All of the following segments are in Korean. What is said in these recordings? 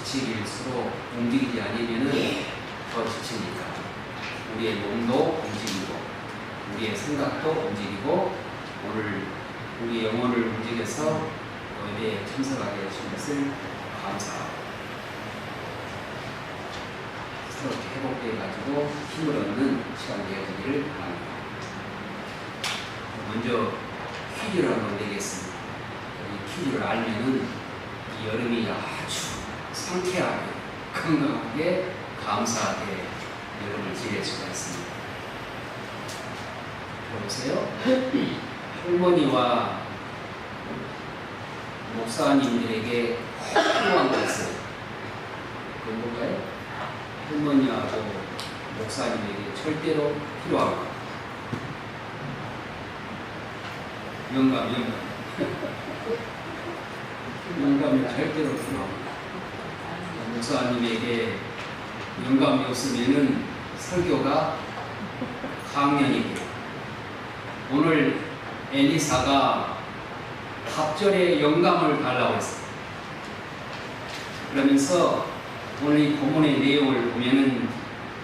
지칠일수록 움직이지 않으면은 더 지치니까 우리의 몸도 움직이고 우리의 생각도 움직이고 오늘 우리 영혼을 움직여서 예배에 참석하게 해주신 것을 감사하고 서로 회복되어 가지고 힘을 얻는 시간 되어지기를 바랍니다. 먼저 퀴즈를 한번 내겠습니다. 이 퀴즈를 알면은 이 여름이 아주 상쾌하게 건강하게 감사하게 여름을 지낼 수가 있습니다. 보세요. 할머니와 목사님들에게 필요한 것은 그건 뭘까요? 할머니하고 목사님에게 절대로 필요한 것. 영감. 영감이 절대로 필요합니다. 목사님에게 영감이 없으면은 설교가 강연이 돼요. 오늘 엘리사가 갑절에 영감을 달라고 했어요. 그러면서 오늘 이 본문의 내용을 보면은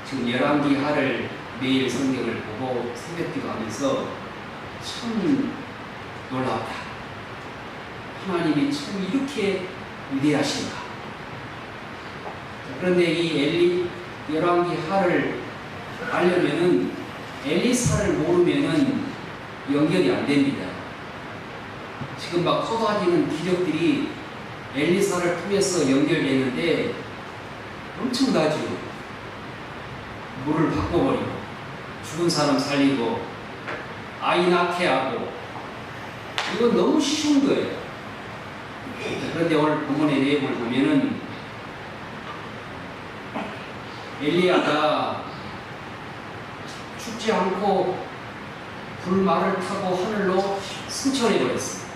지금 열왕기하를 매일 성경을 보고 새벽기도 하면서 참 놀랍다. 하나님이 참 이렇게 위대하신가. 그런데 이 열왕기하를 알려면은 엘리사를 모르면은 연결이 안 됩니다. 지금 막 쏟아지는 기적들이 엘리사를 통해서 연결되는데 엄청나죠. 물을 바꿔버리고 죽은 사람 살리고 아이 낳게 하고 이건 너무 쉬운 거예요. 그런데 오늘 본문의 내용을 보면은 엘리야가 죽지 않고 불말을 타고 하늘로 승천해 버렸습니다.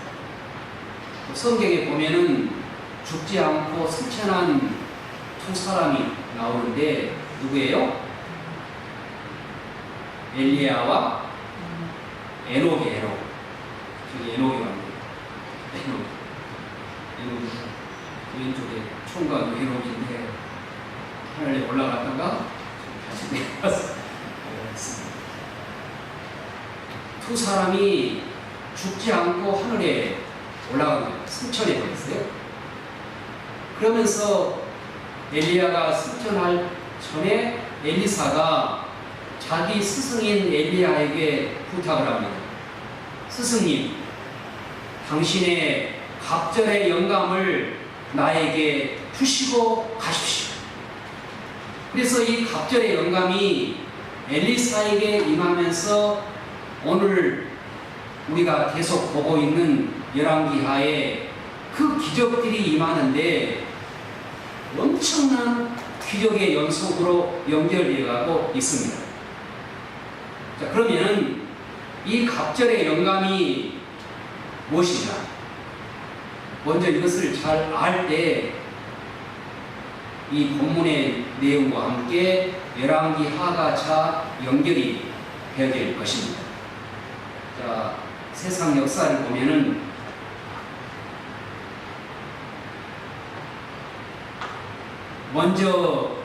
성경에 보면은 죽지 않고 승천한 두 사람이 나오는데 누구예요? 엘리야와 에녹이에요. 저기 에녹이 왔는데 에녹이 왼쪽에 총각 에녹인데 하늘에 올라갔다가 다시 내려왔어요. 두 사람이 죽지 않고 하늘에 올라간 거예요. 승천해 버렸어요. 그러면서 엘리야가 승천할 전에 엘리사가 자기 스승인 엘리야에게 부탁을 합니다. 스승님, 당신의 갑절의 영감을 나에게 주시고 가십시오. 그래서 이 갑절의 영감이 엘리사에게 임하면서 오늘 우리가 계속 보고 있는 열왕기하에 그 기적들이 임하는데 엄청난 기적의 연속으로 연결되어 가고 있습니다. 자, 그러면 이 갑절의 영감이 무엇이냐? 먼저 이것을 잘 알 때 이 본문의 내용과 함께 열왕기하가 잘 연결이 되어야 될 것입니다. 자, 세상 역사를 보면은 먼저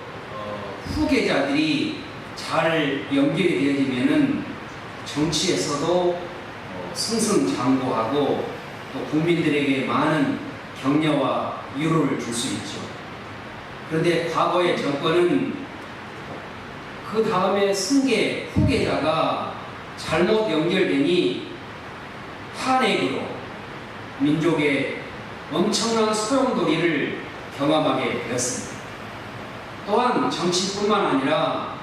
후계자들이 잘 연결이 되어지면은 정치에서도 승승장구하고 또 국민들에게 많은 격려와 위로를 줄 수 있죠. 그런데 과거의 정권은 그 다음에 승계 후계자가 잘못 연결되니 탄핵으로 민족의 엄청난 소용돌이를 경험하게 되었습니다. 또한 정치뿐만 아니라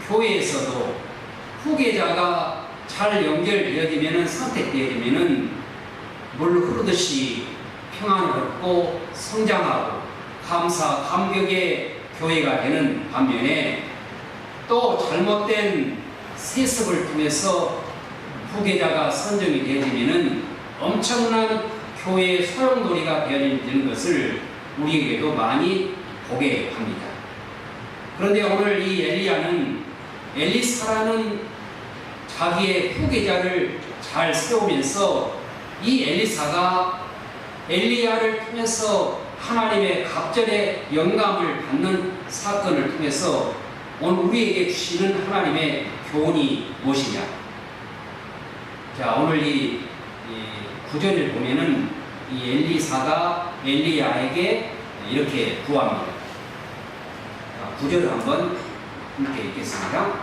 교회에서도 후계자가 잘 연결되어지면 선택되어지면 물 흐르듯이 평안을 얻고 성장하고 감사, 감격의 교회가 되는 반면에 또 잘못된 세습을 통해서 후계자가 선정이 되어지면 엄청난 교회의 소용돌이가 되어지는 것을 우리에게도 많이 보게 합니다. 그런데 오늘 이 엘리야는 엘리사라는 자기의 후계자를 잘 세우면서 이 엘리사가 엘리야를 통해서 하나님의 갑절의 영감을 받는 사건을 통해서 오늘 우리에게 주시는 하나님의 교훈이 무엇이냐? 자, 오늘 이 구절을 보면은 이 엘리사가 엘리야에게 이렇게 구합니다. 구절을 한번 함께 읽겠습니다.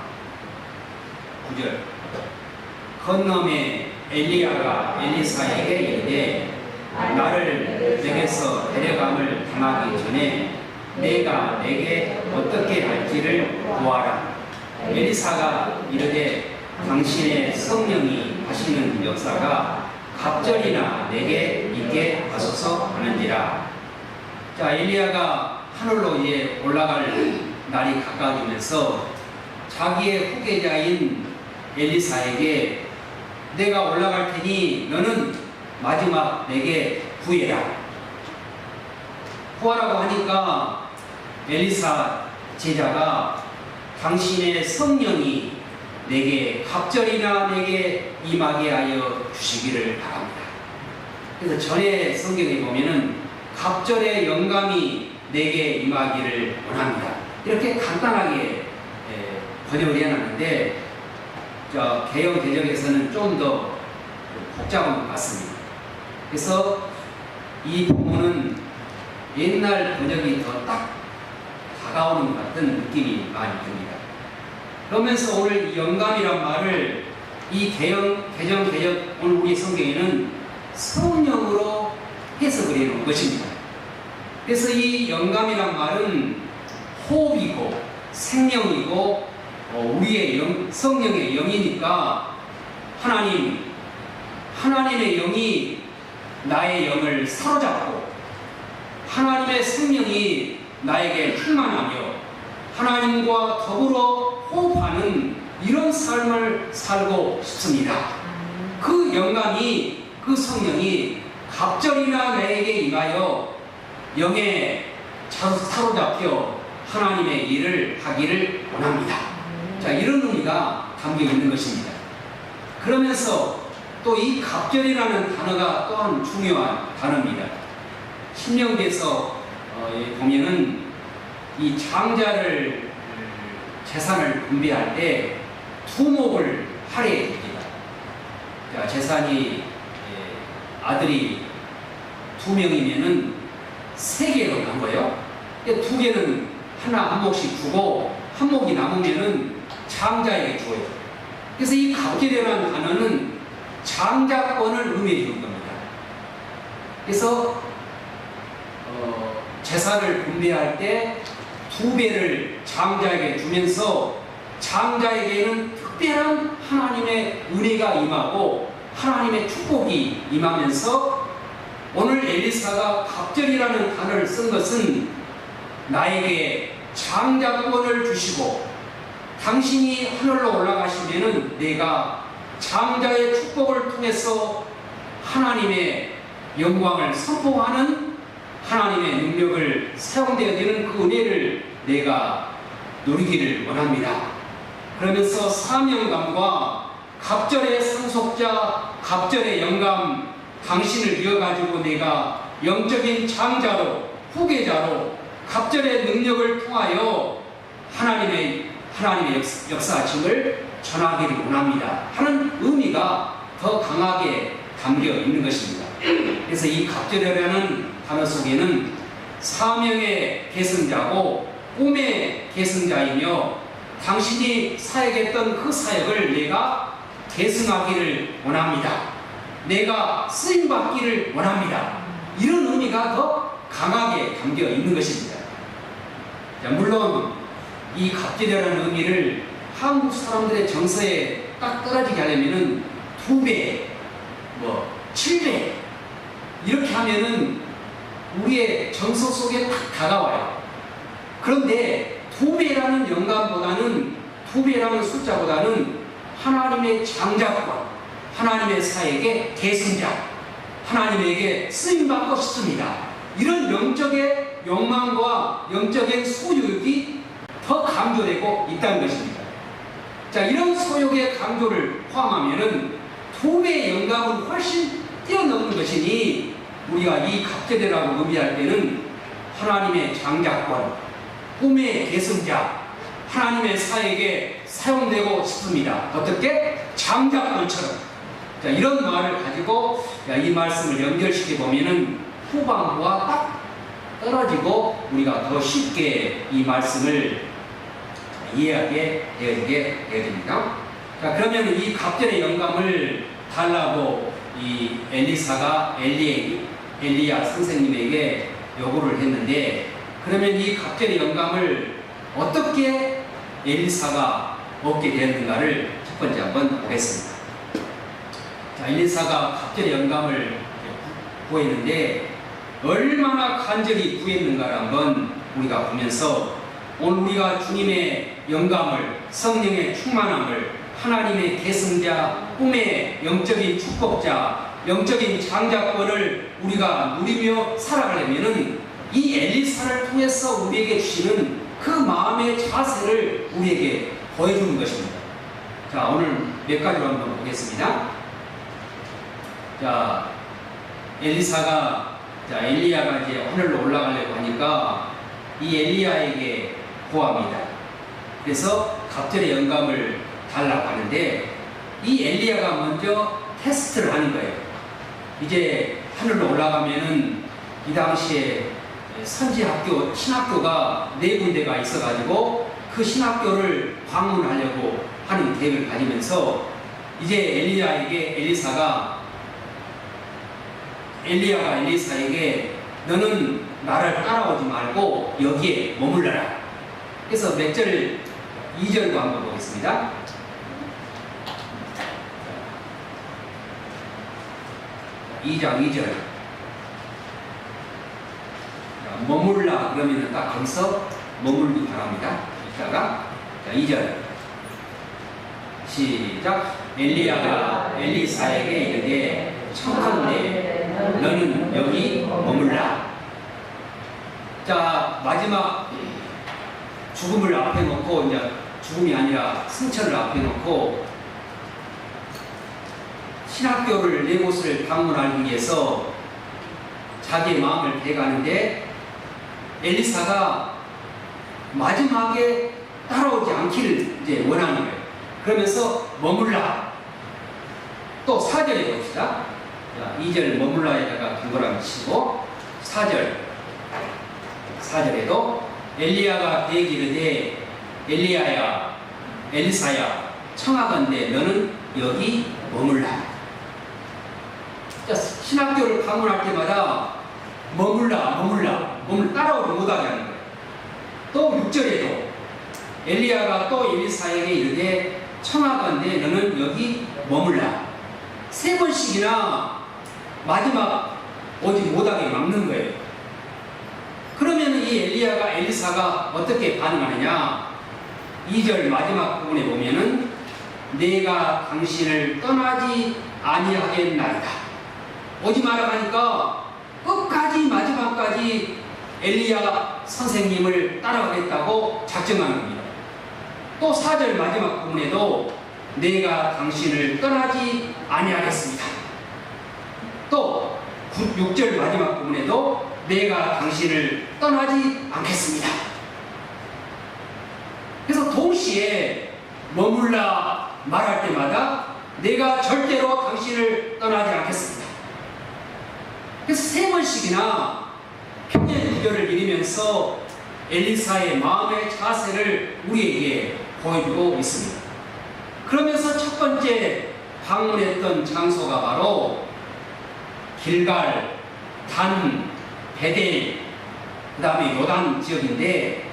구절. 건너에 엘리야가 엘리사에게 이르되 나를 내게서 데려감을 당하기 전에 내가 내게 어떻게 할지를 구하라. 엘리사가 이르되 당신의 성령이 하시는 역사가 갑절이나 내게 있게 하소서 하는지라. 자, 엘리야가 하늘로 이제 올라갈 날이 가까워지면서 자기의 후계자인 엘리사에게 내가 올라갈 테니 너는 마지막 내게 구해라. 구하라고 하니까 엘리사 제자가 당신의 성령이 내게 갑절이나 내게 임하게 하여 주시기를 바랍니다. 그래서 전에 성경에 보면은 갑절의 영감이 내게 임하기를 원합니다. 이렇게 간단하게 번역을 해놨는데 개역 개정에서는 좀 더 복잡한 것 같습니다. 그래서 이 본문은 옛날 번역이 더 딱 다가오는 것 같은 느낌이 많이 듭니다. 그러면서 오늘 이 영감이란 말을 이 개정 오늘 우리 성경에는 성령으로 해석을 해놓은 것입니다. 그래서 이 영감이란 말은 호흡이고 생명이고 우리의 성령의 영이니까 하나님의 영이 나의 영을 사로잡고 하나님의 생명이 나에게 충만하며 하나님과 더불어 호흡하는 이런 삶을 살고 싶습니다. 그 영감이, 그 성령이 갑절이나 나에게 임하여 영에 사로잡혀 하나님의 일을 하기를 원합니다. 자, 이런 의미가 담겨 있는 것입니다. 그러면서 또 이 갑절이라는 단어가 또한 중요한 단어입니다. 신명기에서 보면은 이 장자를 재산을 분배할 때 두목을 할애해 줍니다. 자, 재산이 아들이 2명이면은 3개로 나눠요. 2개는 한 몫씩 주고 한 몫이 남으면은 장자에게 줘요. 그래서 이 갑절이라는 단어는 장자권을 의미해 주는 겁니다. 그래서 재산을 분배할 때 2배를 장자에게 주면서 장자에게는 특별한 하나님의 은혜가 임하고 하나님의 축복이 임하면서 오늘 엘리사가 갑절이라는 단어를 쓴 것은 나에게 장자권을 주시고 당신이 하늘로 올라가시면은 내가 장자의 축복을 통해서 하나님의 영광을 선포하는 하나님의 능력을 사용되어지는 그 은혜를 내가 누리기를 원합니다. 그러면서 사명감과 갑절의 상속자, 갑절의 영감, 당신을 이어가지고 내가 영적인 장자로, 후계자로 갑절의 능력을 통하여 하나님의 역사하심을 전하기를 원합니다 하는 의미가 더 강하게 담겨 있는 것입니다. 그래서 이 갑절이라는 단어 속에는 사명의 계승자고 꿈의 계승자이며 당신이 사역했던 그 사역을 내가 계승하기를 원합니다. 내가 쓰임받기를 원합니다. 이런 의미가 더 강하게 담겨 있는 것입니다. 자, 물론 이 갑절이라는 의미를 한국 사람들의 정서에 딱 떨어지게 하려면은 2배, 7배 이렇게 하면은 우리의 정서 속에 딱 다가와요. 그런데 2배라는 영감보다는 2배라는 숫자보다는 하나님의 장자권, 하나님의 사역의 계승자, 하나님에게 쓰임받고 싶습니다. 이런 영적의 욕망과 영적인 소유욕이 더 강조되고 있다는 것입니다. 자, 이런 소욕의 강조를 포함하면은 2배의 영감은 훨씬 뛰어넘는 것이니 우리가 이 갑절이라고 의미할 때는 하나님의 장자권, 꿈의 계승자, 하나님의 사역에 사용되고 싶습니다. 어떻게? 장자권처럼. 자, 이런 말을 가지고 이 말씀을 연결시켜 보면은 후반부와 딱 떨어지고 우리가 더 쉽게 이 말씀을 이해하게 되어지게 되어집니다. 자, 그러면 이 갑절의 영감을 달라고 이 엘리사가 엘리야 선생님에게 요구를 했는데, 그러면 이 갑절의 영감을 어떻게 엘리사가 얻게 되었는가를 첫 번째 한번 보겠습니다. 자, 엘리사가 갑절의 영감을 구했는데 얼마나 간절히 구했는가를 한번 우리가 보면서 오늘 우리가 주님의 영감을, 성령의 충만함을, 하나님의 계승자, 꿈의 영적인 축복자, 영적인 장자권을 우리가 누리며 살아가려면은 이 엘리사를 통해서 우리에게 주시는 그 마음의 자세를 우리에게 보여주는 것입니다. 자, 오늘 몇 가지로 한번 보겠습니다. 자, 엘리야가 이제 하늘로 올라가려고 하니까 이 엘리야에게 구합니다. 그래서 갑절의 영감을 달라고 하는데 이 엘리야가 먼저 테스트를 하는 거예요. 이제 하늘로 올라가면은 이 당시에 선지학교, 신학교가 4군데가 있어가지고 그 신학교를 방문하려고 하는 계획을 가지면서 이제 엘리야가 엘리사에게 너는 나를 따라오지 말고 여기에 머물러라. 그래서 몇 절, 2절도 한번 보겠습니다. 2장 2절. 머물라 그러면 딱 거기서 머물기 바랍니다. 이따가 2절 시작. 엘리야가 엘리사에게 이르되 청컨대 너는 여기 머물라. 자, 마지막 죽음을 앞에 놓고, 이제 죽음이 아니라 승천을 앞에 놓고 신학교를 4곳을 방문하기 위해서 자기의 마음을 배가는데 엘리사가 마지막에 따라오지 않기를 이제 원하는 거예요. 그러면서 머물라. 또 4절에 봅시다. 자, 2절 머물라에다가 동그라미 치고 4절에도 엘리야가 그에게 이르되 엘리사야 청하건대 너는 여기 머물라. 자, 신학교를 방문할 때마다 머물라 따라오지 못하게 하는 거예요. 또 6절에도 엘리야가 또 엘리사에게 이르되 청하건대 너는 여기 머물라. 3번씩이나 마지막 오지 못하게 막는 거예요. 그러면 이 엘리사가 어떻게 반응하느냐? 2절 마지막 부분에 보면은 내가 당신을 떠나지 아니하겠나이다. 오지 마라 하니까 끝까지 마지막까지 엘리야 선생님을 따라가겠다고 작정한 겁니다. 또 4절 마지막 부분에도 내가 당신을 떠나지 아니하겠습니다. 또 6절 마지막 부분에도 내가 당신을 떠나지 않겠습니다. 그래서 동시에 머물라 말할 때마다 내가 절대로 당신을 떠나지 않겠습니다. 그래서 3번씩이나 평행 구절을 이루면서 엘리사의 마음의 자세를 우리에게 보여주고 있습니다. 그러면서 첫 번째 방문했던 장소가 바로 길갈, 단, 베델, 그 다음에 요단 지역인데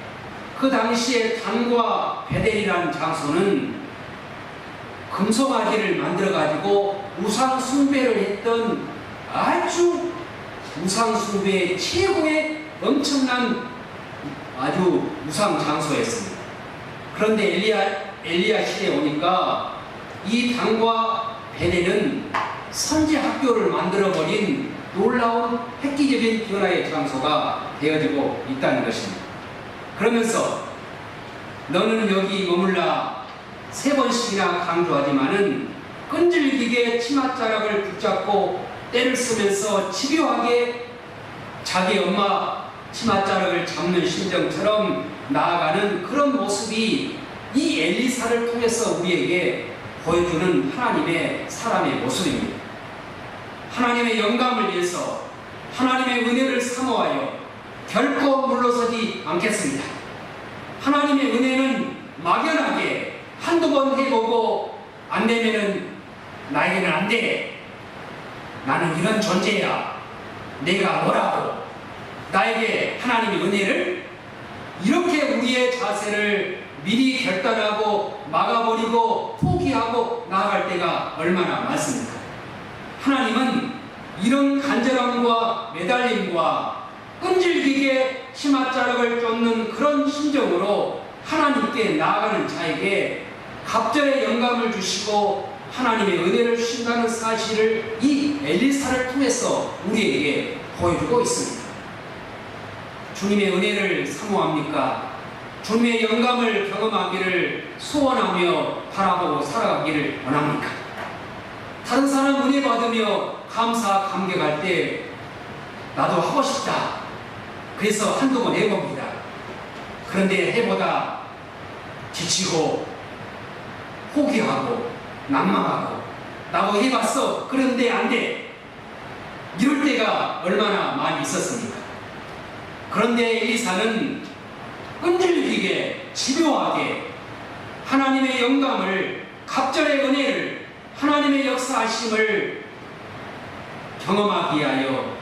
그 당시에 단과 베델이라는 장소는 금송아지를 만들어가지고 우상 숭배를 했던 아주 우상 숭배의 최고의 엄청난 아주 우상 장소였습니다. 그런데 엘리야 시대에 오니까 이 단과 베델은 선지학교를 만들어버린 놀라운 획기적인 변화의 장소가 되어지고 있다는 것입니다. 그러면서 너는 여기 머물라 3번씩이나 강조하지만은 끈질기게 치맛자락을 붙잡고 때를 쓰면서 집요하게 자기 엄마 치맛자락을 잡는 심정처럼 나아가는 그런 모습이 이 엘리사를 통해서 우리에게 보여주는 하나님의 사람의 모습입니다. 하나님의 영감을 위해서 하나님의 은혜를 사모하여 결코 물러서지 않겠습니다. 하나님의 은혜는 막연하게 한두 번 해보고 안 되면은 나에게는 안 돼. 나는 이런 존재야. 내가 뭐라고. 나에게 하나님의 은혜를 이렇게 우리의 자세를 미리 결단하고 막아버리고 포기하고 나아갈 때가 얼마나 많습니까? 하나님은 이런 간절함과 매달림과 끈질기게 치맛자락을 쫓는 그런 심정으로 하나님께 나아가는 자에게 갑절의 영감을 주시고 하나님의 은혜를 주신다는 사실을 이 엘리사를 통해서 우리에게 보여주고 있습니다. 주님의 은혜를 사모합니까? 주님의 영감을 경험하기를 소원하며 바라보고 살아가기를 원합니까? 다른 사람 은혜 받으며 감사 감격할 때 나도 하고 싶다. 그래서 한두 번 해봅니다. 그런데 해보다 지치고 포기하고 난망하고 나도 해봤어. 그런데 안 돼. 이럴 때가 얼마나 많이 있었습니까? 그런데 엘리사는 끈질기게 집요하게 하나님의 영감을 갑절의 은혜를 하나님의 역사하심을 경험하기 위하여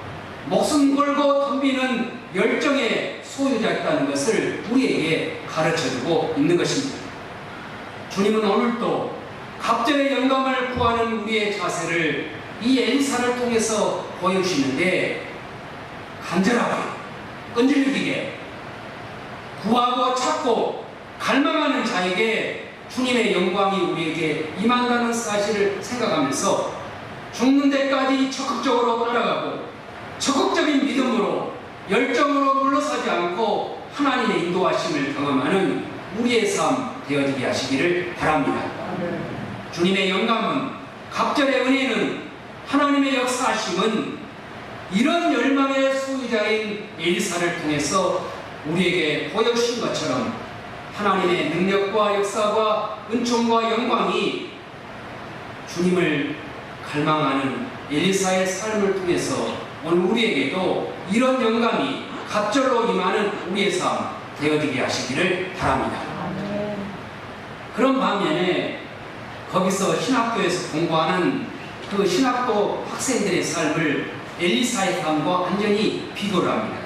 목숨 걸고 덤비는 열정의 소유자였다는 것을 우리에게 가르쳐주고 있는 것입니다. 주님은 오늘도 갑절의 영감을 구하는 우리의 자세를 이 엘리사를 통해서 보여주시는데 간절하게 끈질기게 구하고 찾고 갈망하는 자에게 주님의 영광이 우리에게 임한다는 사실을 생각하면서 죽는 데까지 적극적으로 따라가고 적극적인 믿음으로 열정으로 물러서지 않고 하나님의 인도하심을 경험하는 우리의 삶 되어지게 하시기를 바랍니다. 주님의 영감은 갑절의 은혜는 하나님의 역사하심은 이런 열망의 소유자인 엘리사를 통해서 우리에게 보여주신 것처럼 하나님의 능력과 역사와 은총과 영광이 주님을 갈망하는 엘리사의 삶을 통해서 오늘 우리에게도 이런 영감이 갑절로 임하는 우리의 삶 되어지게 하시기를 바랍니다. 그런 반면에 거기서 신학교에서 공부하는 그 신학도 학생들의 삶을 엘리사의 삶과 완전히 비교를 합니다.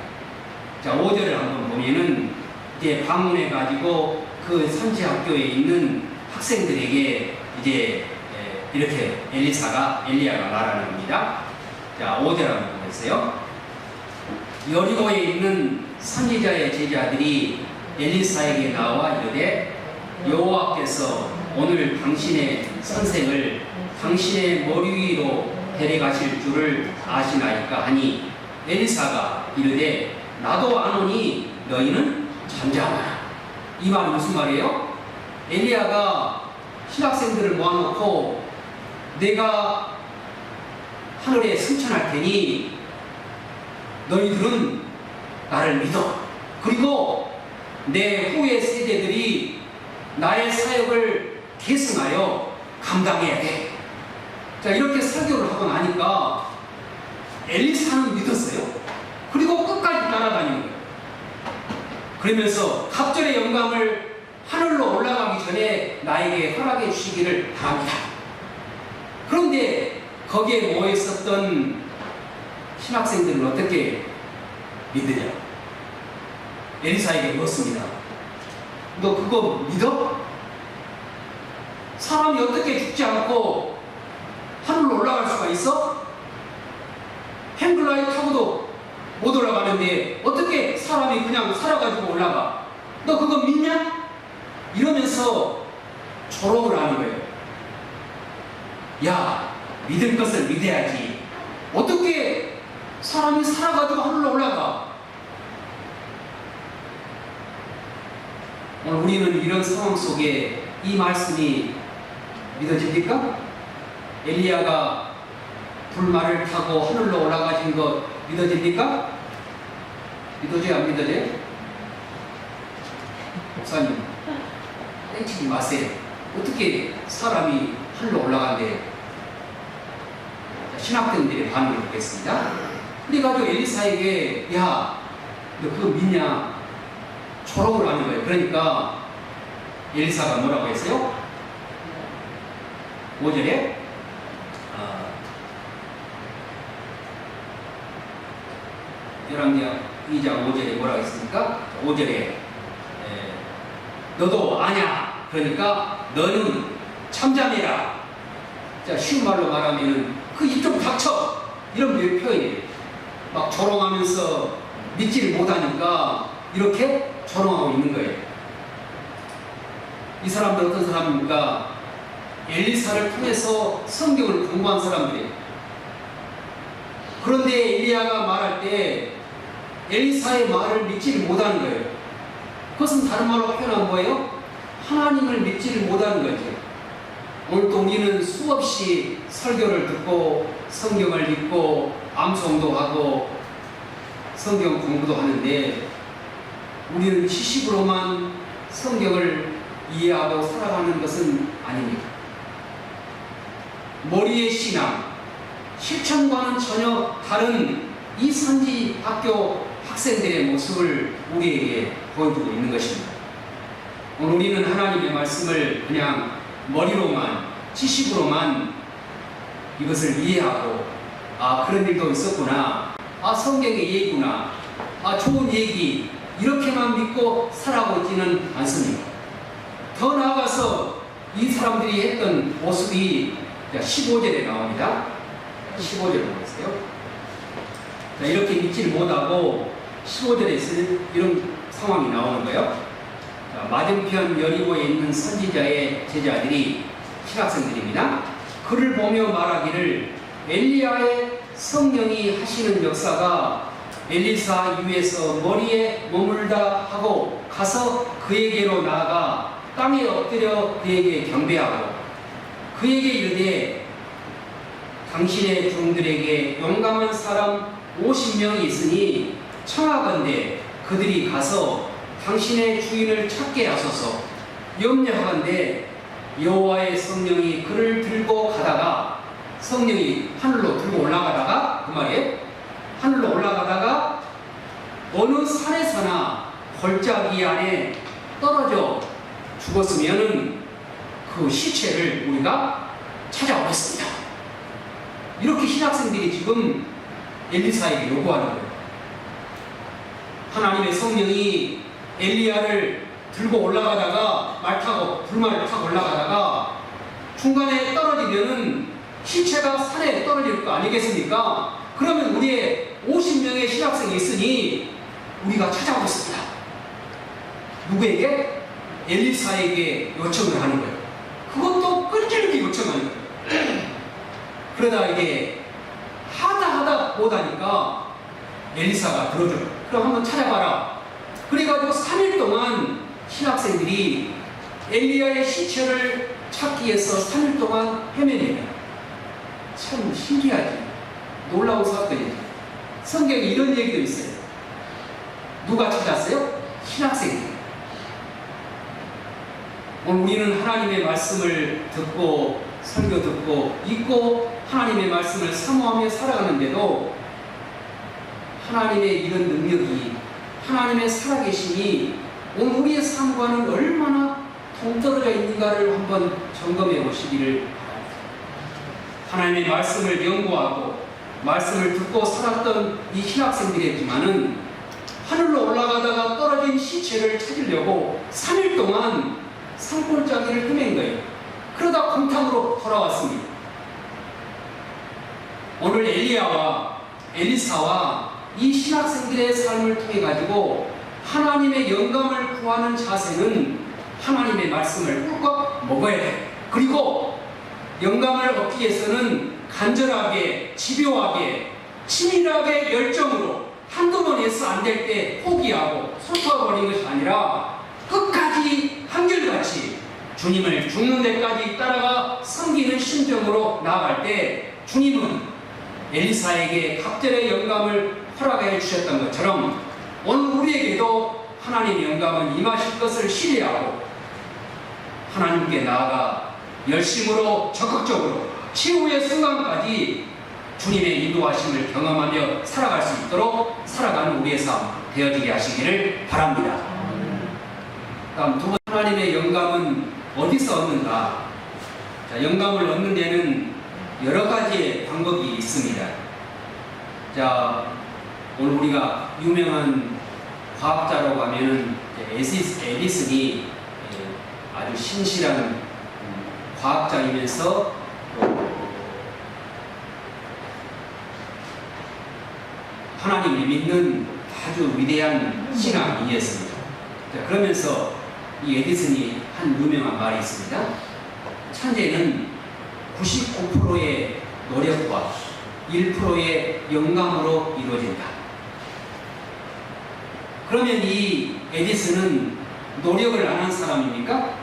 자, 5절을 한번 보면은 이제 방문해가지고 그 선지학교에 있는 학생들에게 이제 이렇게 엘리야가 말하는 겁니다. 자, 5절 한번 보세요. 여리고에 있는 선지자의 제자들이 엘리사에게 나와 이르되 여호와께서 오늘 당신의 선생을 당신의 머리 위로 데려가실 줄을 아시나이까 하니 엘리사가 이르되 나도 아노니 너희는 잠잠하라. 이 말은 무슨 말이에요? 엘리야가 신학생들을 모아놓고 내가 하늘에 승천할 테니 너희들은 나를 믿어. 그리고 내 후의 세대들이 나의 사역을 계승하여 감당해야 돼. 자, 이렇게 설교를 하고 나니까 엘리사는 믿었어요. 그리고 끝까지 따라다니는 거예요. 그러면서 갑절의 영감을 하늘로 올라가기 전에 나에게 허락해 주시기를 바랍니다. 그런데 거기에 모여 있었던 신학생들은 어떻게 믿으냐? 엘리사에게 묻습니다. 너 그거 믿어? 사람이 어떻게 죽지 않고 하늘로 올라갈 수가 있어? 행글라이 타고도 못 올라가는데 어떻게 사람이 그냥 살아가지고 올라가? 너 그거 믿냐? 이러면서 조롱을 하는 거예요. 야, 믿을 것을 믿어야지. 어떻게 사람이 살아가지고 하늘로 올라가? 오늘 우리는 이런 상황 속에 이 말씀이 믿어집니까? 엘리야가 불말을 타고 하늘로 올라가신 거 믿어집니까? 믿어져요, 안 믿어져요? 목사님, 땡치지 마세요. 어떻게 사람이 하늘로 올라간대요? 신학생들의 반응을 보겠습니다. 그래가지고 엘리사에게, 야, 너 그거 믿냐? 초롱을 하는 거예요. 그러니까 엘리사가 뭐라고 했어요? 5절에 열왕기하 2장 5절에 뭐라고 했습니까? 5절에 너도 아냐? 그러니까 너는 참자매라. 자, 쉬운 말로 말하면은 그 입 좀 닥쳐, 이런 표현이에요. 막 조롱하면서 믿지를 못하니까 이렇게 조롱하고 있는 거예요. 이 사람들 어떤 사람입니까? 엘리사를 통해서 성경을 공부한 사람들이에요. 그런데 엘리야가 말할 때 엘리사의 말을 믿지를 못하는 거예요. 그것은 다른 말로 표현한 거예요? 하나님을 믿지를 못하는 거죠. 오늘도 우리는 수없이 설교를 듣고 성경을 읽고 암송도 하고 성경 공부도 하는데 우리는 지식으로만 성경을 이해하고 살아가는 것은 아닙니다. 머리의 신앙, 실천과는 전혀 다른 이 선지 학교 학생들의 모습을 우리에게 보여주고 있는 것입니다. 오늘 우리는 하나님의 말씀을 그냥 머리로만, 지식으로만 이것을 이해하고, 아, 그런 일도 있었구나, 아, 성경의 얘기구나, 아, 좋은 얘기, 이렇게만 믿고 살아오지는 않습니다. 더 나아가서 이 사람들이 했던 모습이 15절에 나옵니다. 15절을 보세요. 자, 이렇게 믿지를 못하고 15절에 이런 상황이 나오는 거예요. 자, 맞은편 여리고에 있는 선지자의 제자들이 신학생들입니다. 그를 보며 말하기를 엘리야의 성령이 하시는 역사가 엘리사 위에서 머리에 머물다 하고 가서 그에게로 나아가 땅에 엎드려 그에게 경배하고 그에게 이르되 당신의 종들에게 용감한 사람 50명이 있으니 청하건대 그들이 가서 당신의 주인을 찾게 하소서. 염려하건대 여호와의 성령이 그를 들고 가다가, 성령이 하늘로 들고 올라가다가, 그 말이에요. 하늘로 올라가다가 어느 산에서나 골짜기 안에 떨어져 죽었으면은 그 시체를 우리가 찾아오겠습니다. 이렇게 신학생들이 지금 엘리사에게 요구하는 거예요. 하나님의 성령이 엘리야를 들고 올라가다가 불말을 타고 올라가다가 중간에 떨어지면은 시체가 산에 떨어질 거 아니겠습니까? 그러면 우리의 50명의 신학생이 있으니 우리가 찾아오겠습니다. 누구에게? 엘리사에게 요청을 하는 거예요. 그것도 끈질기게 요청하는 거예요. 그러다 이게 하다 못하니까 엘리사가 들어줘요. 그럼 한번 찾아봐라. 그래가지고 3일 동안 신학생들이 엘리야의 시체를 찾기 위해서 3일 동안 헤매냅니다. 참 신기하지. 놀라운 사건이죠. 성경에 이런 얘기도 있어요. 누가 찾았어요? 신학생들. 오늘 우리는 하나님의 말씀을 듣고 설교 듣고 읽고 하나님의 말씀을 사모하며 살아가는데도 하나님의 이런 능력이, 하나님의 살아계심이 오늘 우리의 삶과는 얼마나 동떨어져 있는가를 한번 점검해 보시기를 바랍니다. 하나님의 말씀을 연구하고 말씀을 듣고 살았던 이 신학생들이었지만은 하늘로 올라가다가 떨어진 시체를 찾으려고 3일 동안 산골짜기를 헤맨 거예요. 그러다 공탕으로 돌아왔습니다. 오늘 엘리야와 엘리사와 이 신학생들의 삶을 통해 가지고 하나님의 영감을 구하는 자세는 하나님의 말씀을 꿀꺽 먹어야 돼. 그리고 영감을 얻기 위해서는 간절하게, 집요하게, 치밀하게, 열정으로 한두 번 해서 안 될 때 포기하고 소투어버리는 것이 아니라 끝까지 한결같이 주님을 죽는 데까지 따라가 섬기는 심정으로 나아갈 때 주님은 엘리사에게 갑절의 영감을 허락해 주셨던 것처럼 오늘 우리에게도 하나님의 영감은 임하실 것을 신뢰하고 하나님께 나아가 열심으로 적극적으로 최후의 순간까지 주님의 인도하심을 경험하며 살아갈 수 있도록 살아가는 우리의 삶 되어지게 하시기를 바랍니다. 다음 두 번째, 하나님의 영감은 어디서 얻는가? 자, 영감을 얻는 데는 여러 가지의 방법이 있습니다. 자, 오늘 우리가 유명한 과학자라고 하면은 에디슨이 아주 신실한 과학자이면서 하나님을 믿는 아주 위대한 신앙이었습니다. 자, 그러면서 이 에디슨이 한 유명한 말이 있습니다. 천재는 99%의 노력과 1%의 영감으로 이루어진다. 그러면 이 에디슨은 노력을 안 한 사람입니까?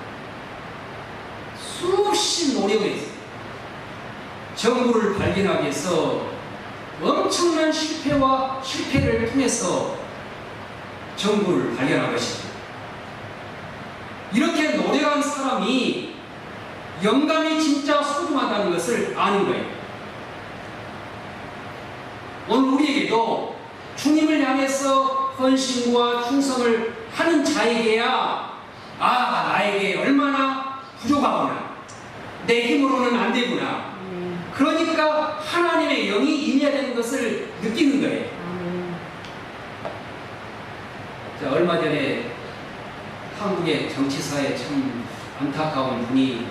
수없이 노력을 했어요. 정보를 발견하기 위해서 엄청난 실패를 통해서 정보를 발견한 것입니다. 이렇게 노력한 사람이 영감이 진짜 소중하다는 것을 아는 거예요. 오늘 우리에게도 주님을 향해서 헌신과 충성을 하는 자에게야 나에게 얼마나 부족하구나, 내 힘으로는 안 되구나, 그러니까 하나님의 영이 임해야 되는 것을 느끼는 거예요. 자, 얼마 전에 한국의 정치사에 참 안타까운 분이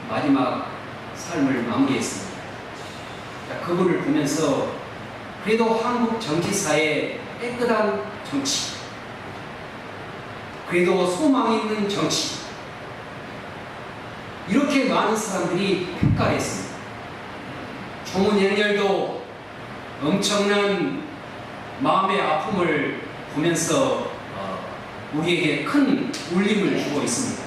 마지막 삶을 마무리했습니다. 자, 그분을 보면서 그래도 한국 정치사의 깨끗한 정치, 그래도 소망 있는 정치, 이렇게 많은 사람들이 평가했습니다. 조문현열도 엄청난 마음의 아픔을 보면서 우리에게 큰 울림을 주고 있습니다.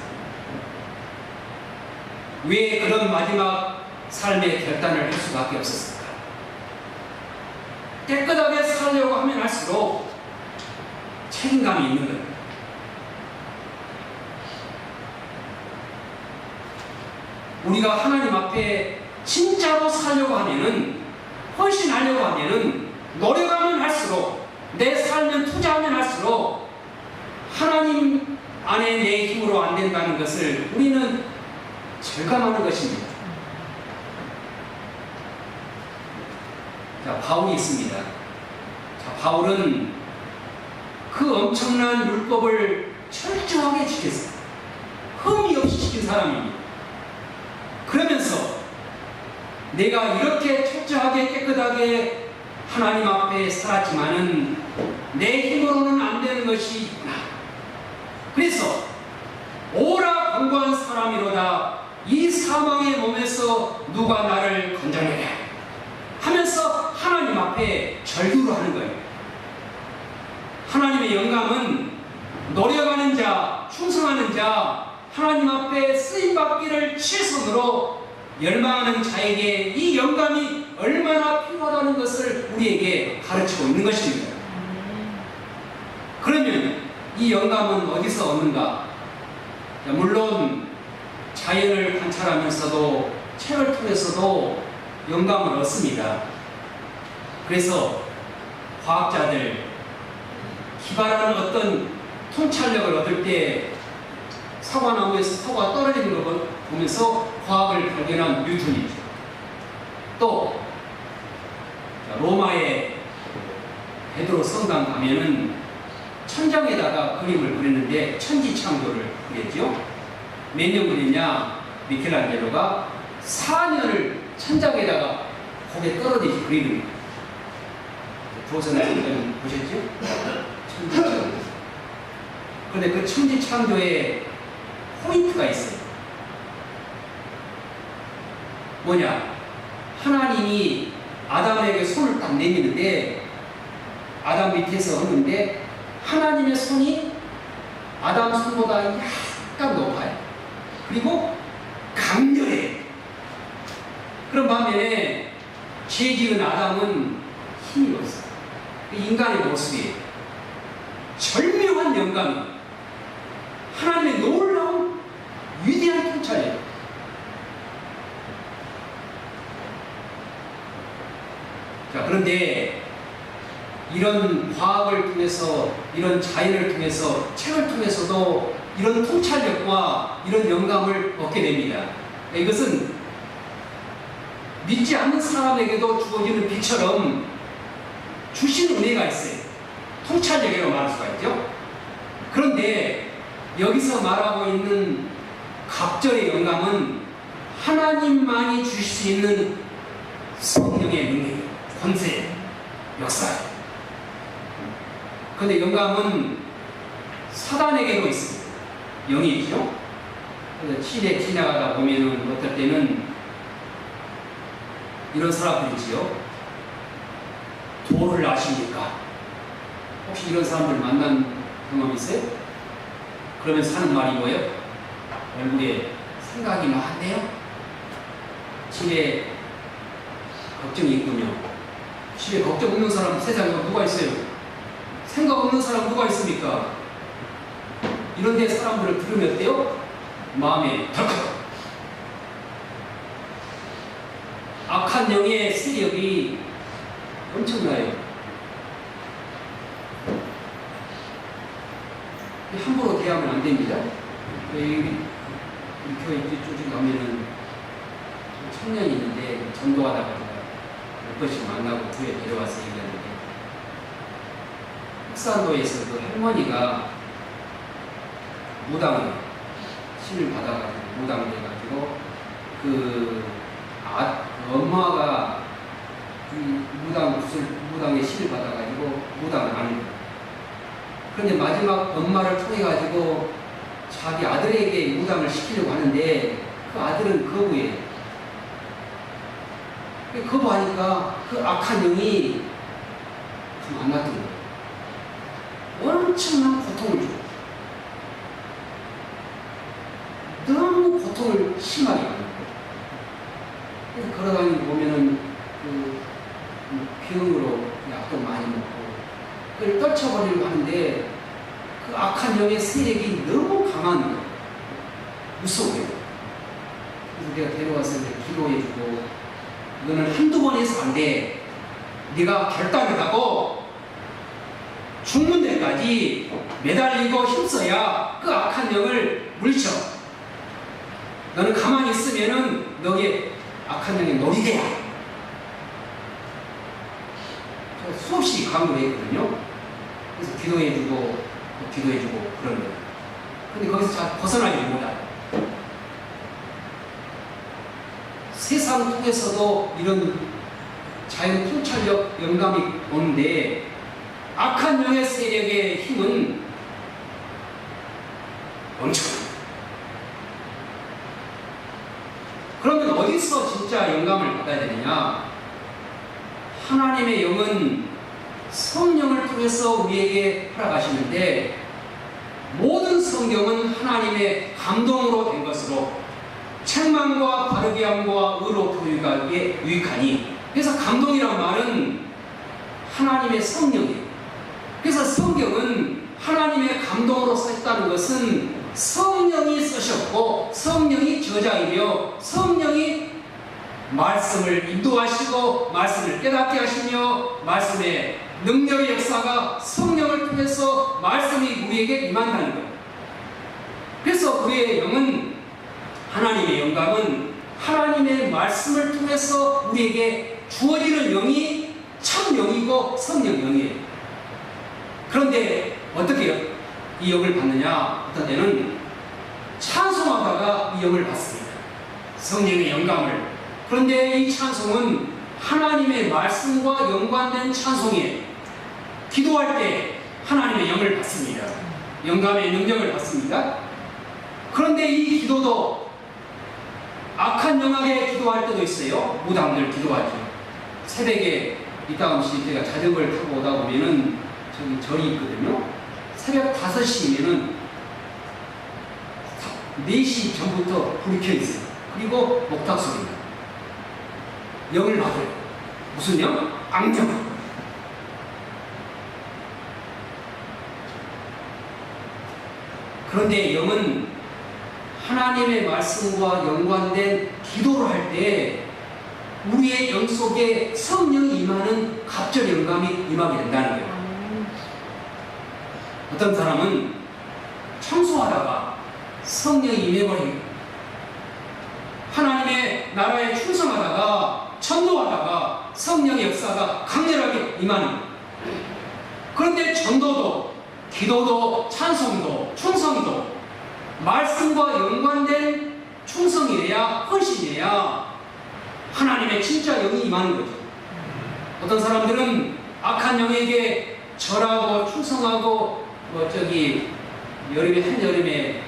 왜 그런 마지막 삶의 결단을 할 수밖에 없었을까? 깨끗하게 살려고 하면 할수록 책임감이 있는 거예요. 우리가 하나님 앞에 진짜로 살려고 하면은, 헌신하려고 하면은, 노력하면 할수록, 내 삶을 투자하면 할수록 하나님 안에 내 힘으로 안 된다는 것을 우리는 절감하는 것입니다. 자, 바울이 있습니다. 자, 바울은 그 엄청난 율법을 철저하게 지켰어요. 흠이 없이 지킨 사람입니다. 그러면서 내가 이렇게 철저하게 깨끗하게 하나님 앞에 살았지만은 내 힘으로는 안 되는 것이 있구나. 그래서 오라 공고한 사람이로다, 이 사망의 몸에서 누가 나를 건져내랴 하면서 하나님 앞에 절규를 하는 거예요. 하나님의 영감은 노력하는 자, 충성하는 자, 하나님 앞에 쓰임받기를 최선으로 열망하는 자에게 이 영감이 얼마나 필요하다는 것을 우리에게 가르치고 있는 것입니다. 그러면 이 영감은 어디서 얻는가? 물론 자연을 관찰하면서도 책을 통해서도 영감을 얻습니다. 그래서 과학자들 기발하는 어떤 통찰력을 얻을 때 사과나무에서 사과가 떨어지는 걸 보면서 과학을 발견한 뉴턴이죠. 또 로마의 베드로 성당 가면은 천장에다가 그림을 그렸는데 천지창조를 그렸죠. 몇 년 그렸냐? 미켈란젤로가 4년을 천장에다가 거기에 떨어지지 그리는 거예요. 조선의 보셨죠? 천지창조. 그런데 그 천지창조에 포인트가 있어요. 뭐냐? 하나님이 아담에게 손을 딱 내미는데 아담 밑에서 하는데 하나님의 손이 아담 손보다 약간 높아요. 그리고 강렬해. 그런 반면에 죄 지은 아담은 힘이 없어요. 인간의 모습이 절묘한 영감이 하나님의 놀라운 위대한 통찰이에요. 자, 그런데 이런 과학을 통해서, 이런 자연을 통해서, 책을 통해서도 이런 통찰력과 이런 영감을 얻게 됩니다. 이것은 믿지 않는 사람에게도 주어지는 빛처럼 주신 은혜가 있어요. 통찰력이라고 말할 수가 있죠. 그런데 여기서 말하고 있는 갑절의 영감은 하나님만이 주실 수 있는 성령의 능력, 권세, 역사예요. 그런데 영감은 사단에게도 있습니다. 영이 있죠. 그래서 시대 지나가다 보면은 어떨 때는 이런 사람들이지요. 도를 아십니까? 혹시 이런 사람들 만난 경험 있어요? 그러면서 하는 말이 뭐예요? 얼굴에 생각이 많네요. 집에 걱정이 있군요. 집에 걱정 없는 사람 세상에 누가 있어요? 생각 없는 사람 누가 있습니까? 이런 데 사람들을 들으면 어때요? 마음에 덜컥. 악한 영의 세력이 엄청나요. 함부로 대하면 안 됩니다. 우리 교회 이쪽에 가면은 청년이 있는데 전도하다가 몇 번씩 만나고 교회 데려와서 얘기하는데, 흑산도에서 그 할머니가 무당을 신을 받아가지고 무당을 해가지고 그 엄마가 무당의 신을 받아가지고 무당을 하는 거예요. 그런데 마지막 엄마를 통해가지고 자기 아들에게 무당을 시키려고 하는데 그 아들은 거부해요. 거부하니까 그 악한 영이 안 놨던 거예요. 엄청난 고통을 줘요. 너무 고통을 심하게 하는 거예요. 그래서 걸어다니고 보면은 병으로 약도 많이 먹고 그걸 떨쳐버리려고 하는데 그 악한 영의 세력이 너무 강한 거예요. 무서워요. 그래서 내가 데려와서 기도해주고, 이거는 한두 번 해서 안 돼. 네가 결단을 하고 죽는 데까지 매달리고 힘써야 그 악한 영을 물리쳐. 너는 가만히 있으면은 너의 악한 영의 놀이개야. 수없이 강조를 했거든요. 그래서 기도해주고 기도해주고 그런 거예요. 근데 거기서 잘 벗어나지 못해요. 세상 통해서도 이런 자연 통찰력 영감이 오는데, 악한 영의 세력의 힘은 엄청납니다. 그러면 어디서 진짜 영감을 받아야 되느냐? 하나님의 영은 성령을 통해서 우리에게 허락하시는데, 모든 성경은 하나님의 감동으로 된 것으로 책망과 바르게 함과 의로 교육하기에 유익하니, 그래서 감동이란 말은 하나님의 성령이에요. 그래서 성경은 하나님의 감동으로 썼다는 것은 성령이 쓰셨고 성령이 저자이며 성령이 말씀을 인도하시고 말씀을 깨닫게 하시며 말씀의 능력의 역사가 성령을 통해서 말씀이 우리에게 임한다는 거예요. 그래서 우리의 영은, 하나님의 영감은 하나님의 말씀을 통해서 우리에게 주어지는 영이 참 영이고 성령 영이에요. 그런데 어떻게 해요? 이 영을 받느냐? 어떤 때는 찬송하다가 이 영을 받습니다. 성령의 영감을. 그런데 이 찬송은 하나님의 말씀과 연관된 찬송이에요. 기도할 때 하나님의 영을 받습니다. 영감의 능력을 받습니다. 그런데 이 기도도 악한 영에게 기도할 때도 있어요. 무당들 기도하죠. 새벽에 이따금씩 제가 자전거를 타고 오다 보면은 저기 절이 있거든요. 새벽 5시면은 4시 전부터 불이 켜 있어요. 그리고 목탁 소리가. 영을 받아요. 무슨 영? 악령. 그런데 영은 하나님의 말씀과 연관된 기도를 할 때 우리의 영 속에 성령이 임하는 갑절 영감이 임하게 된다는 거예요. 어떤 사람은 청소하다가 성령이 임해버리고 하나님의 나라에 충성하다가 전도하다가 성령의 역사가 강렬하게 임하는 거예요. 그런데 전도도 기도도 찬송도 충성도 말씀과 연관된 충성이어야 헌신이어야 하나님의 진짜 영이 임하는 거죠. 어떤 사람들은 악한 영에게 절하고 충성하고 여름에 한여름에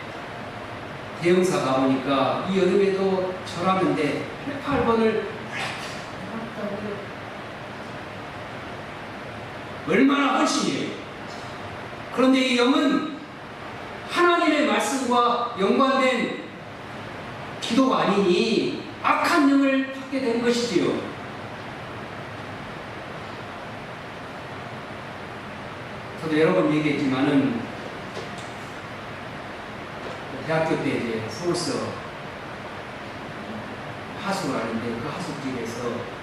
대형사 가보니까 이 여름에도 절하는데 8번을 얼마나 헌신이에요. 그런데 이 영은 하나님의 말씀과 연관된 기도가 아니니 악한 영을 받게 된 것이지요. 저도 여러 번 얘기했지만은 대학교 때 이제 서울서 하숙을 하는데 그 하숙집에서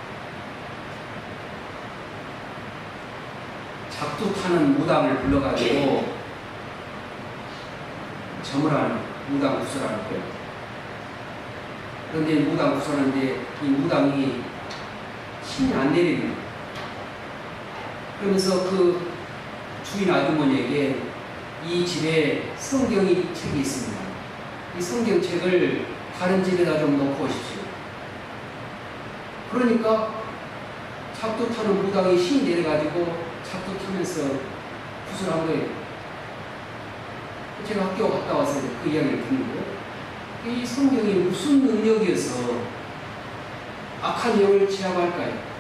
작두 타는 무당을 불러가지고 점을 하는 무당 구설하는 거예요. 그런데 무당 구설하는데 이 무당이 힘이 안 내리는 거예요. 그러면서 그 주인 아주머니에게 이 집에 성경이 책이 있습니다. 이 성경책을 다른 집에다 좀 놓고 오십시오. 그러니까 작두 타는 무당이 힘이 내려가지고 작두 타면서 구슬한 거예요. 제가 학교 갔다 와서 그 이야기를 듣는 거예요. 이 성경이 무슨 능력이어서 악한 영을 제압할까요?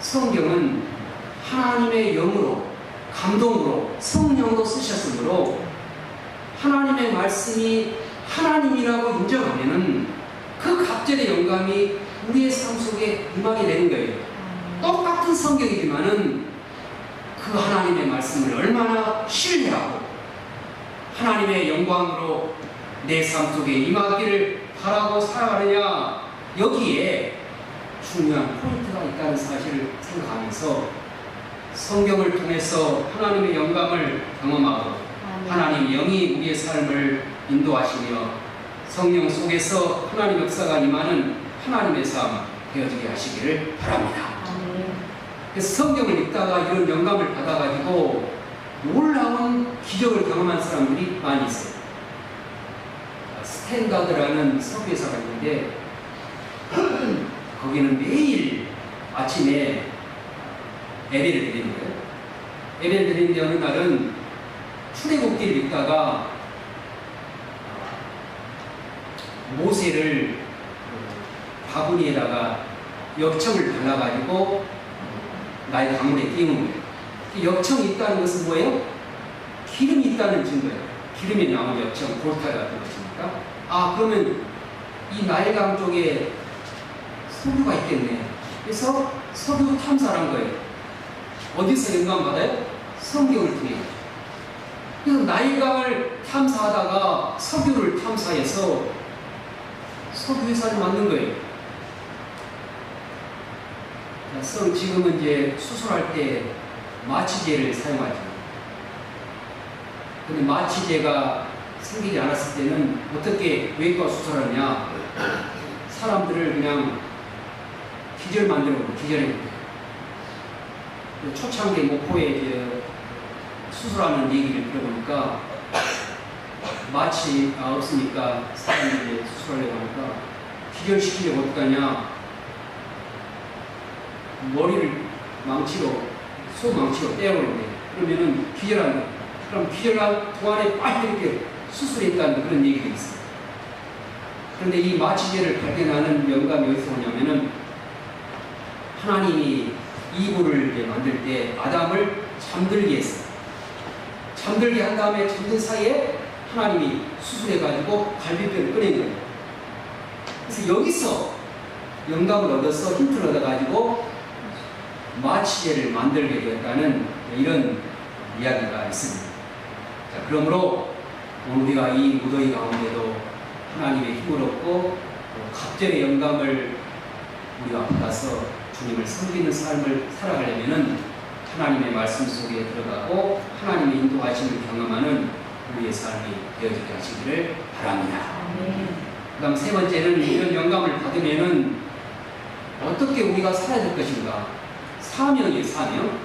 성경은 하나님의 영으로, 감동으로, 성령으로 쓰셨으므로 하나님의 말씀이 하나님이라고 인정하면은 그 갑절의 영감이 우리의 삶 속에 임하게 되는 거예요. 똑같은 성경이지만은 그 하나님의 말씀을 얼마나 신뢰하고 하나님의 영광으로 내 삶 속에 임하기를 바라고 살아가느냐, 여기에 중요한 포인트가 있다는 사실을 생각하면서 성경을 통해서 하나님의 영감을 경험하고 하나님 영이 우리의 삶을 인도하시며 성령 속에서 하나님 역사가 임하는 하나님의 삶 되어지게 하시기를 바랍니다. 그래서 성경을 읽다가 이런 영감을 받아가지고 놀라운 기적을 경험한 사람들이 많이 있어요. 스탠다드라는 석유회사가 있는데 거기는 매일 아침에 예배를 드리는 거예요. 예배를 드리는데 어느 날은 출애굽기를 읽다가 모세를 바구니에다가 엽청을 발라가지고 나의 가문에 띄우는 거예요. 엽청이 있다는 것은 뭐예요? 기름이 있다는 증거예요. 기름이 나온 엽청, 골타 같은 것이니까. 아, 그러면 이 나일강 쪽에 석유가 있겠네. 그래서 석유 탐사를 한 거예요. 어디서 영감 받아요? 성경을 통해. 그래서 나일강을 탐사하다가 석유를 탐사해서 석유회사를 만든 거예요. 지금은 이제 수술할 때 마취제를 사용하죠. 근데 마취제가 생기지 않았을 때는 어떻게 외과 수술하느냐? 사람들을 그냥 기절 만들고 기절해. 초창기 목포에 이제 수술하는 얘기를 들어보니까 마취가 없으니까 사람들이 수술하려고 하니까 기절시키려고 어떡하냐? 머리를 망치로, 소망치로 떼어버리는데 그러면은 기절한다. 그럼 기절한 동안에 빨리 이렇게 수술했다는 그런 얘기가 있어요. 그런데 이 마취제를 발견하는 영감이 어디서 오냐면은 하나님이 이브를 이제 만들 때 아담을 잠들게 했어요. 잠들게 한 다음에 잠든 사이에 하나님이 수술해가지고 갈비뼈를 꺼낸 거예요. 그래서 여기서 영감을 얻어서 힌트를 얻어가지고 마취제를 만들게 되었다는 이런 이야기가 있습니다. 자, 그러므로 우리가 이 무더위 가운데도 하나님의 힘을 얻고 갑절의 영감을 우리가 받아서 주님을 섬기는 삶을 살아가려면 하나님의 말씀 속에 들어가고 하나님의 인도하심을 경험하는 우리의 삶이 되어지게 하시기를 바랍니다. 그 다음 세 번째는 이런 영감을 받으면 어떻게 우리가 살아야 될 것인가? 사명이에요, 사명.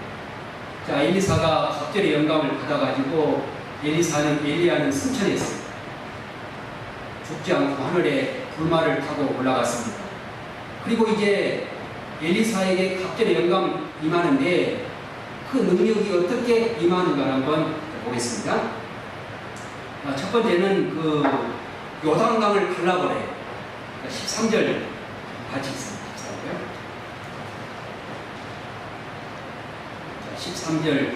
자, 엘리사가 갑절의 영감을 받아가지고 엘리야는 승천했어요. 죽지 않고 하늘에 불말을 타고 올라갔습니다. 그리고 이제 엘리사에게 갑절의 영감이 임하는데 그 능력이 어떻게 임하는가 한번 보겠습니다. 첫 번째는 그 요단강을 갈라버려요. 13절 같이 있습니다. 13절,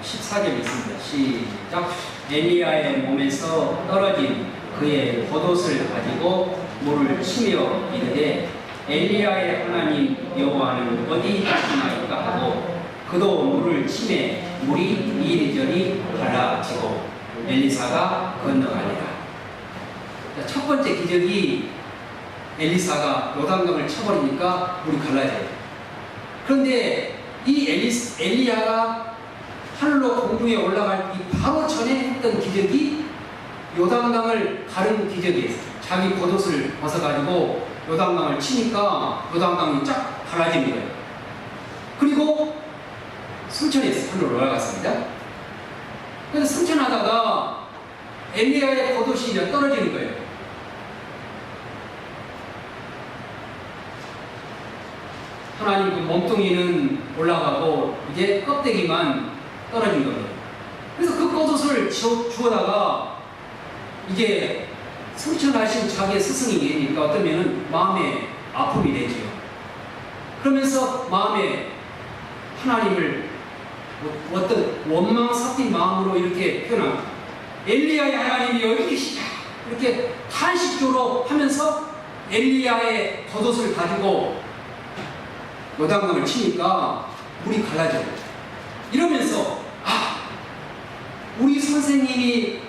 14절 있습니다. 시작. 엘리야의 몸에서 떨어진 그의 겉옷을 가지고 물을 치며 이르되 엘리야의 하나님 여호와는 어디 계시나이까 하고 그도 물을 치매 물이 이리저리 갈라지고 엘리사가 건너가니라. 첫 번째 기적이 엘리사가 요단강을 쳐버리니까 물이 갈라져요. 그런데 이 엘리야가 하늘로 공중에 올라갈 이 바로 전에 했던 기적이 요단강을 가른 기적이에요. 자기 겉옷을 벗어가지고 요단강을 치니까 요단강이 쫙 갈라진 거예요. 그리고 승천했어요. 하늘로 올라갔습니다. 그래서 승천하다가 엘리야의 겉옷이 이제 떨어지는 거예요. 하나님 그 몸뚱이는 올라가고 이제 껍데기만 떨어진 거예요. 그래서 그 겉옷을 주워다가 이게 승천하신 자기의 스승이 되니까 어떠면은 마음에 아픔이 되지요. 그러면서 마음에 하나님을 어떤 원망 섞인 마음으로 이렇게 표현합니다. 엘리야의 하나님이 여기 계시다. 이렇게 탄식조로 하면서 엘리야의 겉옷을 가지고 요단강을 치니까 물이 갈라져요. 이러면서 우리 선생님이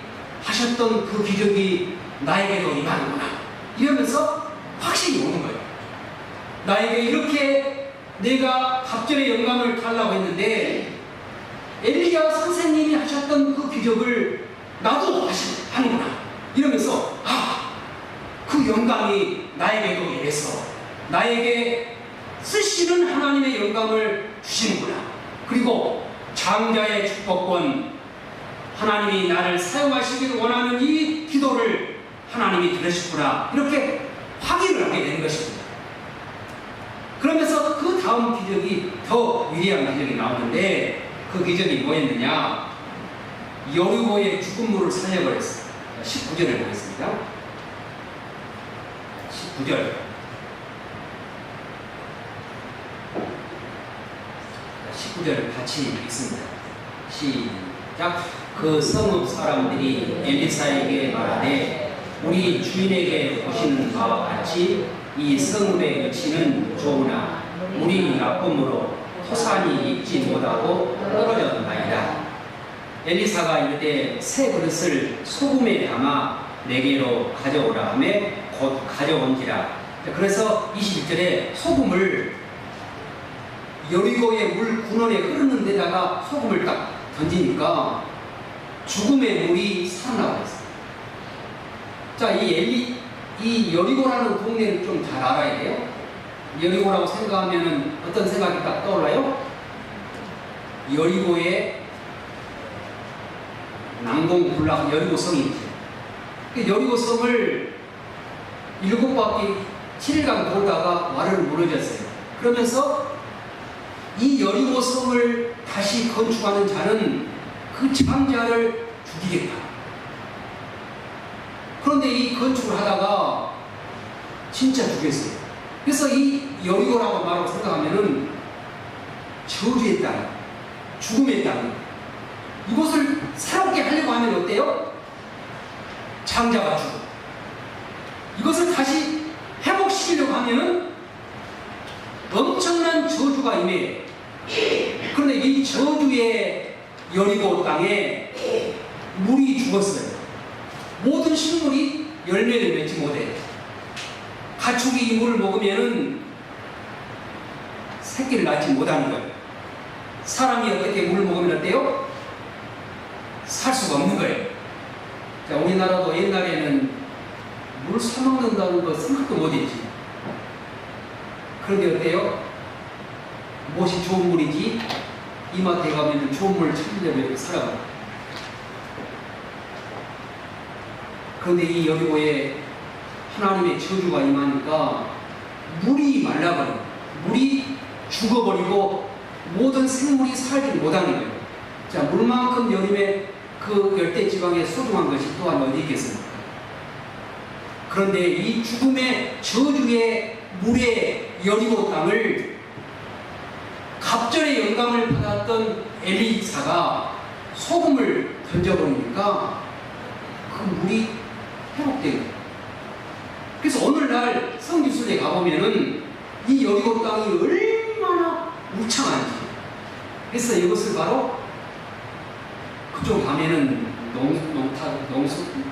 하셨던 그 기적이 나에게도 임하는구나. 이러면서 확신이 오는 거예요. 나에게 이렇게 내가 갑절의 영감을 달라고 했는데 엘리야 선생님이 하셨던 그 기적을 나도 하는구나. 이러면서 그 영감이 나에게도 임해서 나에게 쓰시는 하나님의 영감을 주시는구나. 그리고 장자의 축복권, 하나님이 나를 사용하시기를 원하는 이 기도를 하나님이 들으셨구나. 이렇게 확인을 하게 되는 것입니다. 그러면서 그 다음 기적이 더 위대한 기적이 나오는데, 그 기적이 뭐였느냐? 여리고의 죽은 물을 살려버렸어요. 19절을 보겠습니다. 19절. 19절을 같이 읽습니다. 시작. 그 성읍 사람들이 엘리사에게 말하되 우리 주인에게 오시는 바와 같이 이 성읍의 위치는 좋으나 우리 나쁨으로 토산이 익지 못하고 떨어졌나이다. 엘리사가 이르되 새 그릇을 소금에 담아 내게로 가져오라 하매 곧 가져온지라. 그래서 21절에 소금을 여리고의 물 군원에 흐르는 데다가 소금을 딱 던지니까 죽음의 물이 살아나고 있어요. 자, 이 여리고라는 동네를 좀 잘 알아야 돼요. 여리고라고 생각하면은 어떤 생각이 딱 떠올라요? 여리고의 남동불락 여리고성이 있죠. 여리고성을 7바퀴 7일간 돌다가 와르르 무너졌어요. 그러면서 이 여리고성을 다시 건축하는 자는 그 장자를 죽이겠다. 그런데 이 건축을 하다가 진짜 죽였어요. 그래서 이 여리고라고 말하고 생각하면은 저주의 땅, 죽음의 땅, 이곳을 새롭게 하려고 하면 어때요? 장자가 죽어. 이것을 다시 회복시키려고 하면은 엄청난 저주가 임해요. 그런데 이 저주의 여리고 땅에 물이 죽었어요. 모든 식물이 열매를 맺지 못해. 가축이 이 물을 먹으면은 새끼를 낳지 못하는 거예요. 사람이 어떻게 물을 먹으면 어때요? 살 수가 없는 거예요. 자, 우리나라도 옛날에는 물 사먹는다는 거 생각도 못했지. 그런데 어때요? 무엇이 좋은 물이지? 이마트에 가면 좋은 물을 찾으려면 이렇게 살아가요. 그런데 이 여리고에 하나님의 저주가 임하니까 물이 말라버리고 물이 죽어버리고 모든 생물이 살지 못하는 거예요. 자, 물만큼 여름에 그 열대지방에 소중한 것이 또한 어디 있겠습니까? 그런데 이 죽음의 저주의 물의 여리고 땅을 갑절의 영감을 받았던 엘리사가 소금을 던져버리니까 그 물이 회복된 거예요. 그래서 오늘날 성지순례 가보면은 이 여리고 땅이 얼마나 울창한지. 그래서 이것을 바로 그쪽 가면은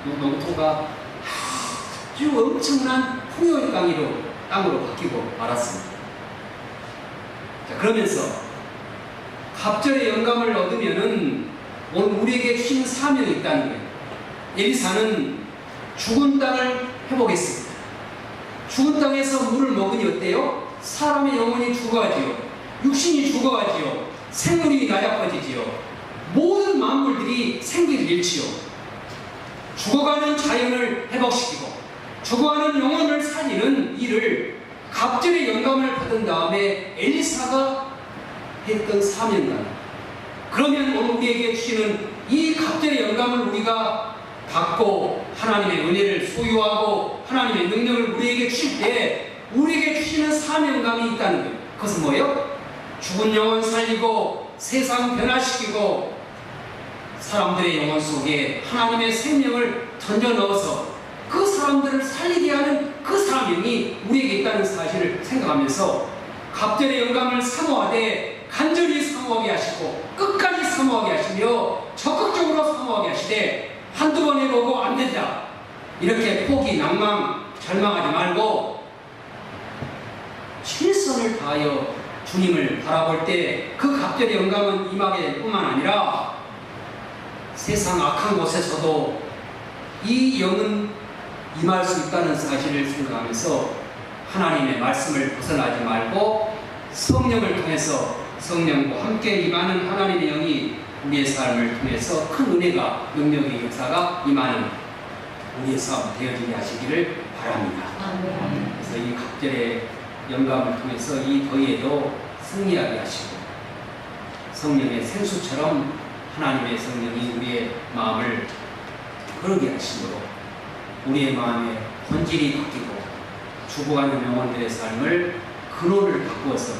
농토가 아주 엄청난 풍요의 땅으로 바뀌고 말았습니다. 자, 그러면서 갑절의 영감을 얻으면은 오늘 우리에게 주신 사명이 있다는 거예요. 엘리사는 죽은 땅을 회복했습니다. 죽은 땅에서 물을 먹으니 어때요? 사람의 영혼이 죽어가지요. 육신이 죽어가지요. 생물이 나약해지지요. 모든 만물들이 생기를 잃지요. 죽어가는 자연을 회복시키고 죽어가는 영혼을 살리는 일을 갑절의 영감을 받은 다음에 엘리사가 했던 사명이다. 그러면 오늘 우리에게 주시는 이 갑절의 영감을 우리가 받고 하나님의 은혜를 소유하고 하나님의 능력을 우리에게 주실 때 우리에게 주시는 사명감이 있다는 거예요. 그것은 뭐예요? 죽은 영혼 살리고 세상 변화시키고 사람들의 영혼 속에 하나님의 생명을 던져 넣어서 그 사람들을 살리게 하는 그 사명이 우리에게 있다는 사실을 생각하면서 갑절의 영감을 사모하되 간절히 사모하게 하시고 끝까지 사모하게 하시며 적극적으로 사모하게 하시되 한두 번 해보고 안 된다 이렇게 포기, 낭망, 절망하지 말고 최선을 다하여 주님을 바라볼 때 그 갑절의 영감은 임하게 될 뿐만 아니라 세상 악한 곳에서도 이 영은 임할 수 있다는 사실을 생각하면서 하나님의 말씀을 벗어나지 말고 성령을 통해서 성령과 함께 임하는 하나님의 영이 우리의 삶을 통해서 큰 은혜가, 능력의 역사가 임하는 우리의 삶 되어지게 하시기를 바랍니다. 그래서 이 각절의 영감을 통해서 이 더위에도 승리하게 하시고 성령의 생수처럼 하나님의 성령이 우리의 마음을 흐르게 하심으로 우리의 마음의 본질이 바뀌고 죽어가는 영혼들의 삶을 근원을 바꾸어서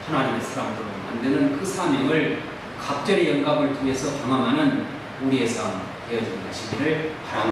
하나님의 사람으로 만드는 그 사명을 각절의 영감을 통해서 경험하는 우리의 삶 되어지게 하시기를 바랍니다.